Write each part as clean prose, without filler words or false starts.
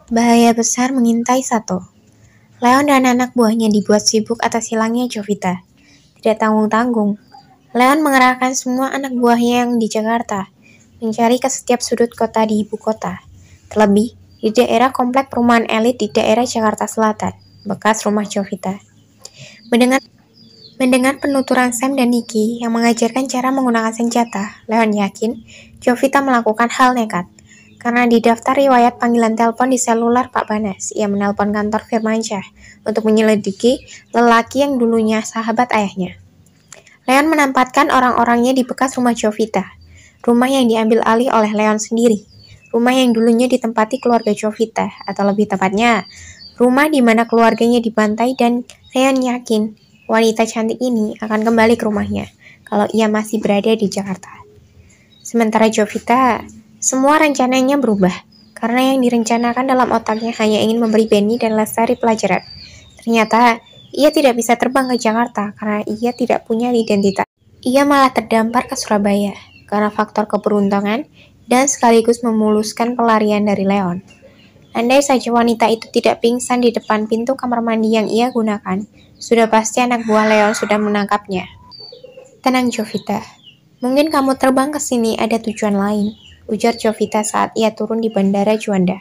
Bahaya besar mengintai satu. Leon dan anak buahnya dibuat sibuk atas hilangnya Jovita. Tidak tanggung-tanggung, Leon mengerahkan semua anak buahnya yang di Jakarta, mencari ke setiap sudut kota di ibu kota. Terlebih, di daerah komplek perumahan elit di daerah Jakarta Selatan, bekas rumah Jovita. Mendengar penuturan Sam dan Nicky yang mengajarkan cara menggunakan senjata, Leon yakin Jovita melakukan hal nekat. Karena di daftar riwayat panggilan telepon di selular Pak Banas, ia menelpon kantor Firmansyah untuk menyelidiki lelaki yang dulunya sahabat ayahnya. Leon menempatkan orang-orangnya di bekas rumah Jovita, rumah yang diambil alih oleh Leon sendiri, rumah yang dulunya ditempati keluarga Jovita, atau lebih tepatnya, rumah di mana keluarganya dibantai dan Leon yakin wanita cantik ini akan kembali ke rumahnya kalau ia masih berada di Jakarta. Sementara Jovita, semua rencananya berubah, karena yang direncanakan dalam otaknya hanya ingin memberi Benny dan Lestari pelajaran. Ternyata, ia tidak bisa terbang ke Jakarta karena ia tidak punya identitas. Ia malah terdampar ke Surabaya, karena faktor keberuntungan dan sekaligus memuluskan pelarian dari Leon. Andai saja wanita itu tidak pingsan di depan pintu kamar mandi yang ia gunakan, sudah pasti anak buah Leon sudah menangkapnya. Tenang Jovita, mungkin kamu terbang ke sini ada tujuan lain, ujar Jovita saat ia turun di Bandara Juanda.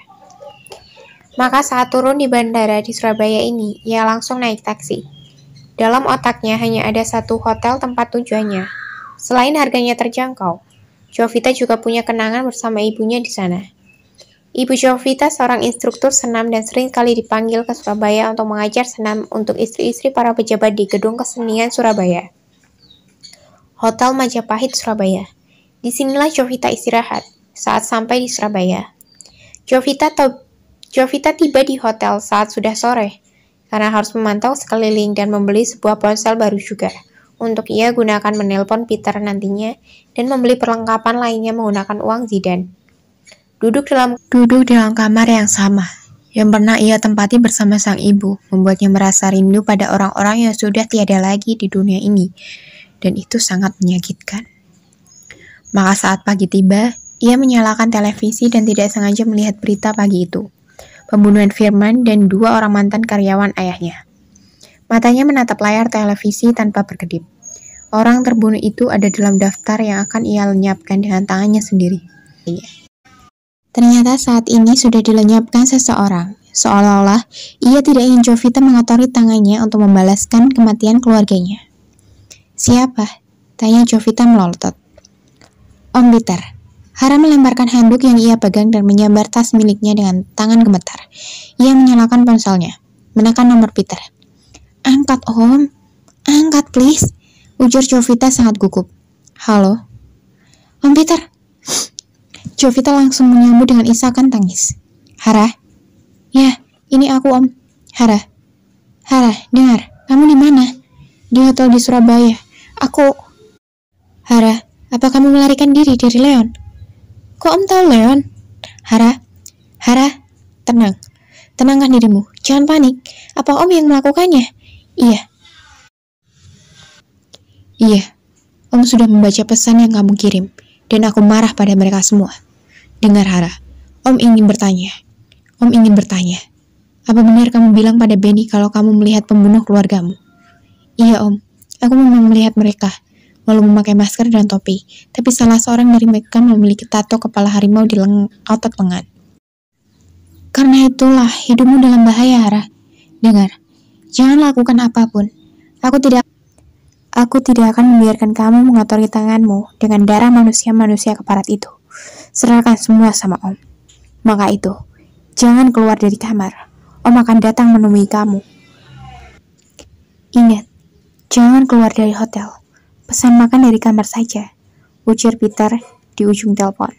Maka saat turun di bandara di Surabaya ini, ia langsung naik taksi. Dalam otaknya hanya ada satu hotel tempat tujuannya. Selain harganya terjangkau, Jovita juga punya kenangan bersama ibunya di sana. Ibu Jovita seorang instruktur senam dan sering kali dipanggil ke Surabaya untuk mengajar senam untuk istri-istri para pejabat di Gedung Kesenian Surabaya. Hotel Majapahit, Surabaya. Disinilah Jovita istirahat saat sampai di Surabaya. Jovita tiba di hotel saat sudah sore, karena harus memantau sekeliling dan membeli sebuah ponsel baru juga, untuk ia gunakan menelpon Peter nantinya dan membeli perlengkapan lainnya menggunakan uang Zidan. Duduk dalam kamar yang sama, yang pernah ia tempati bersama sang ibu, membuatnya merasa rindu pada orang-orang yang sudah tiada lagi di dunia ini, dan itu sangat menyakitkan. Maka saat pagi tiba, ia menyalakan televisi dan tidak sengaja melihat berita pagi itu. Pembunuhan Firman dan 2 orang mantan karyawan ayahnya. Matanya menatap layar televisi tanpa berkedip. Orang terbunuh itu ada dalam daftar yang akan ia lenyapkan dengan tangannya sendiri. Ternyata saat ini sudah dilenyapkan seseorang, seolah-olah ia tidak ingin Jovita mengotori tangannya untuk membalaskan kematian keluarganya. Siapa? Tanya Jovita melotot. Om Peter. Hara melemparkan handuk yang ia pegang dan menyambar tas miliknya dengan tangan gemetar. Ia menyalakan ponselnya, menekan nomor Peter. Angkat Om, angkat please, ujar Jovita sangat gugup. Halo? Om Peter. Jovita langsung menyambut dengan isakan tangis. Hara? Ya, ini aku Om. Hara, dengar, kamu di mana? Di hotel di Surabaya. Aku... Hara, apa kamu melarikan diri dari Leon? Kok Om tahu Leon? Hara, tenangkan dirimu, jangan panik. Apa Om yang melakukannya? Iya, Om sudah membaca pesan yang kamu kirim, dan aku marah pada mereka semua. Dengar Hara, Om ingin bertanya. Apa benar kamu bilang pada Benny kalau kamu melihat pembunuh keluargamu? Iya Om, aku memang melihat mereka, walau memakai masker dan topi, tapi salah seorang dari mereka memiliki tato kepala harimau di otot lengan. Karena itulah hidupmu dalam bahaya Hara. Dengar, jangan lakukan apapun. Aku tidak akan membiarkan kamu mengotori tanganmu dengan darah manusia-manusia keparat itu. Serahkan semua sama Om. Maka itu, jangan keluar dari kamar. Om akan datang menemui kamu. Ingat, jangan keluar dari hotel. Pesan makan dari kamar saja, ujar Peter di ujung telepon.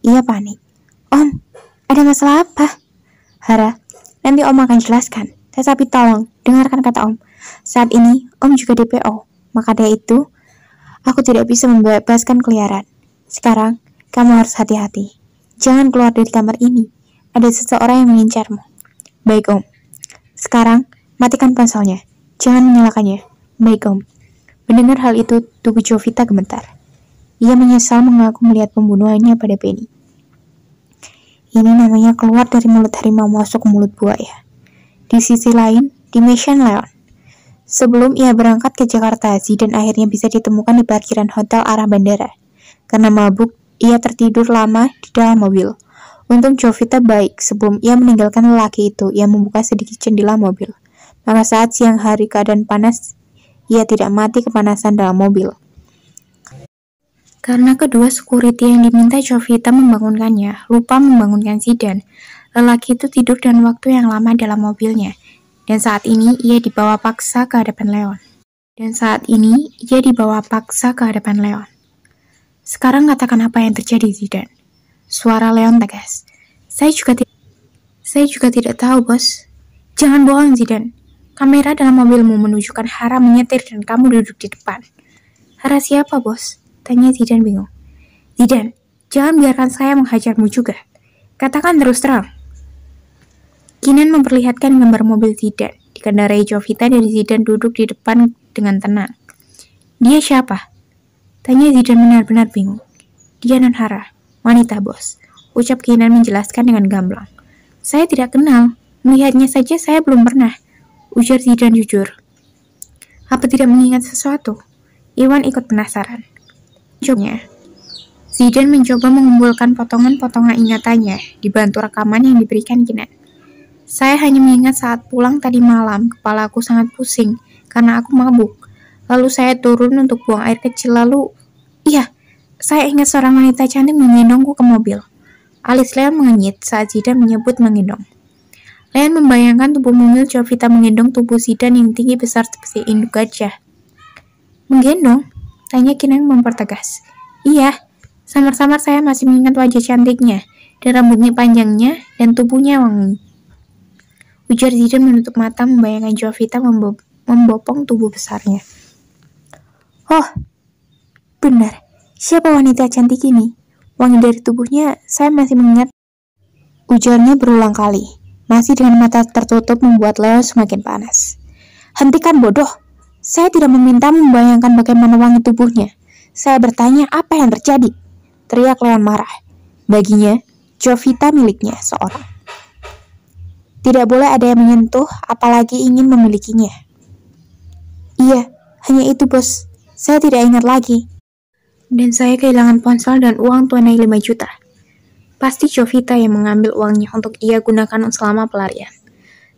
Ia panik. Om, ada masalah apa? Hara, nanti Om akan jelaskan. Tetapi tolong, dengarkan kata Om. Saat ini, Om juga DPO. Maka dari itu, aku tidak bisa membebaskan keliaran. Sekarang, kamu harus hati-hati. Jangan keluar dari kamar ini. Ada seseorang yang mengincarmu. Baik, Om. Sekarang, matikan ponselnya. Jangan menyalakannya. Baik, Om. Mendengar hal itu, tubuh Jovita gemetar. Ia menyesal mengaku melihat pembunuhannya pada Benny. Ini namanya keluar dari mulut harimau masuk ke mulut buaya. Di sisi lain, di Mission Leon. Sebelum ia berangkat ke Jakarta, Zidan akhirnya bisa ditemukan di parkiran hotel arah bandara. Karena mabuk, ia tertidur lama di dalam mobil. Untung Jovita baik, sebelum ia meninggalkan lelaki itu, ia membuka sedikit jendela mobil. Maka saat siang hari keadaan panas, ia tidak mati kepanasan dalam mobil. Karena kedua security yang diminta Jovita membangunkannya, lupa membangunkan Zidan. Lelaki itu tidur dan waktu yang lama dalam mobilnya. Dan saat ini ia dibawa paksa ke hadapan Leon. Sekarang katakan apa yang terjadi, Zidan. Suara Leon tegas. Saya juga tidak tahu, bos. Jangan bohong, Zidan. Kamera dalam mobilmu menunjukkan Hara menyetir dan kamu duduk di depan. Hara siapa, bos? Tanya Zidan bingung. Zidan, jangan biarkan saya menghajarmu juga. Katakan terus terang. Kinan memperlihatkan gambar mobil Zidan. Dikendarai Jovita dan Zidan duduk di depan dengan tenang. Dia siapa? Tanya Zidan benar-benar bingung. Dia non Hara, wanita bos. Ucap Kinan menjelaskan dengan gamblang. Saya tidak kenal. Melihatnya saja saya belum pernah. Ujar Zidan jujur. Apa tidak mengingat sesuatu? Iwan ikut penasaran. Zidan mencoba mengumpulkan potongan-potongan ingatannya dibantu rekaman yang diberikan Kinan. Saya hanya mengingat saat pulang tadi malam, kepalaku sangat pusing karena aku mabuk. Lalu saya turun untuk buang air kecil iya, saya ingat seorang wanita cantik menggendongku ke mobil. Alis Leon mengenyit saat Zidan menyebut menggendong. Leon membayangkan tubuh mungil Jovita menggendong tubuh Zidan yang tinggi besar seperti induk gajah. Menggendong? Tanya Kinan mempertegas. Iya, samar-samar saya masih mengingat wajah cantiknya, dan rambutnya panjangnya, dan tubuhnya wangi. Ujar Zidan menutup mata membayangkan Jovita membopong tubuh besarnya. Oh, benar. Siapa wanita cantik ini? Wangi dari tubuhnya saya masih mengingat. Ujarnya berulang kali. Masih dengan mata tertutup membuat Leon semakin panas. Hentikan bodoh. Saya tidak meminta membayangkan bagaimana wangi tubuhnya. Saya bertanya apa yang terjadi. Teriak Leon marah. Baginya, Jovita miliknya seorang. Tidak boleh ada yang menyentuh, apalagi ingin memilikinya. Iya, hanya itu bos. Saya tidak ingat lagi. Dan saya kehilangan ponsel dan uang tunai 5 juta. Pasti Jovita yang mengambil uangnya untuk ia gunakan selama pelarian.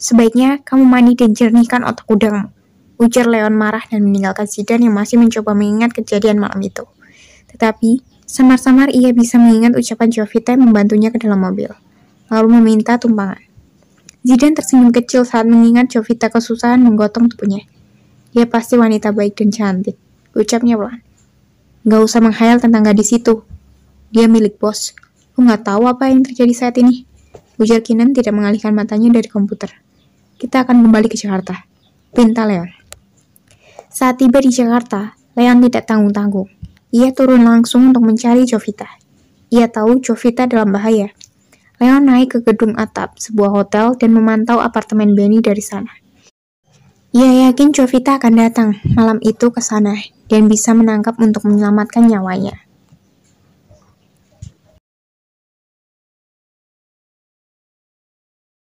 Sebaiknya kamu mandi dan jernihkan otak udangmu. Ujar Leon marah dan meninggalkan Zidan yang masih mencoba mengingat kejadian malam itu. Tetapi, samar-samar ia bisa mengingat ucapan Jovita yang membantunya ke dalam mobil, lalu meminta tumpangan. Zidan tersenyum kecil saat mengingat Jovita kesusahan menggotong tubuhnya. Dia pasti wanita baik dan cantik, ucapnya pelan. Gak usah menghayal tentang gadis itu. Dia milik bos. Lu gak tahu apa yang terjadi saat ini? Ujar Kinan tidak mengalihkan matanya dari komputer. Kita akan kembali ke Jakarta. Pinta Leon. Saat tiba di Jakarta, Leon tidak tanggung-tanggung. Ia turun langsung untuk mencari Jovita. Ia tahu Jovita dalam bahaya. Leon naik ke gedung atap sebuah hotel dan memantau apartemen Benny dari sana. Ia yakin Jovita akan datang malam itu ke sana dan bisa menangkap untuk menyelamatkan nyawanya.